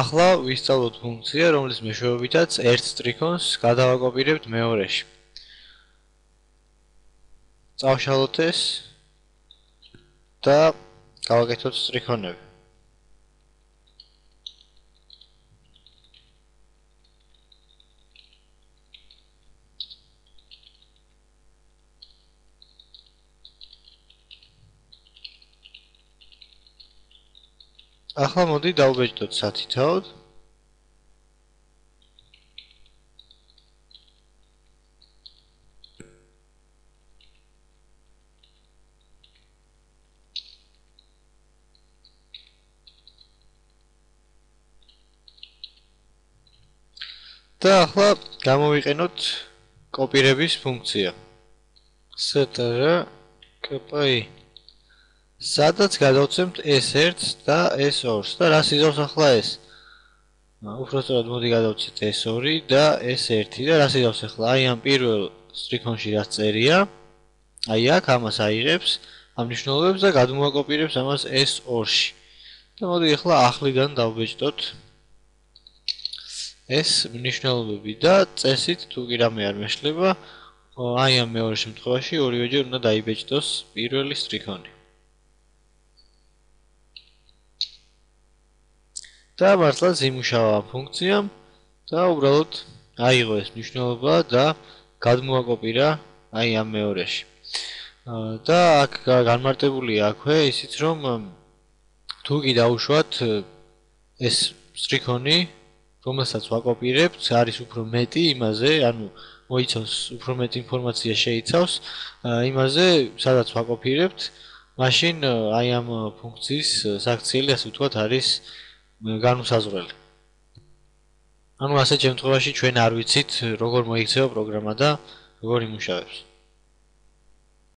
ახლა ვისწავლოთ ფუნქცია, რომლის მეშვეობითაც ერთ სტრიქონს გადავაკოპირებთ მეორეში. წავშალოთ ეს და გავაკეთოთ სტრიქონები. ახლა მოდი დავბეჭდოთ სათითაოდ. და ახლა გამოვიყენოთ კოპირების ფუნქცია. str kpi სადაც გადავცემთ S1 და S2-ს და რას იზავს ახლა ეს? უпростоრად მოდი გადავცეთ S2 და S1 და რას იზავს ახლა? აი ამ პირველ სტრიქონში რაც წერია, აი აქ ამას აიღებს, ამ მნიშვნელობებს და გადმოაკოპირებს ამას S2-ში. და მოდი ახლა ახლიდან დავბეჭდოთ ეს მნიშვნელობები და წესით თუ კი რამე არ მეშლება, აი ამ მეორე შემთხვევაში ორივეჯერ უნდა დაიბეჭდოს პირველი სტრიქონი. და მართლაც იმუშავა ფუნქციამ და უბრალოდ აიღო ეს მნიშვნელობა და გადმოაკოპირა აი ამ მეორეში. და აქ განმარტებულია აქვე ისიც რომ თუ კი დაუშვათ ეს სტრიქონი რომელსაც ვაკოპირებთ არის უფრო მეტი იმაზე, ანუ მოიცავს უფრო მეტი ინფორმაცია შეიცავს იმაზე, სადაც ვაკოპირებთ, მაშინ აი ამ ფუნქციის საქციელი ასე ვთქვათ არის განუსაზღვრელი. ანუ ასეთ შემთხვევაში ჩვენ არ ვიცით როგორ მოიქცევა პროგრამა და როგორ იმუშავებს.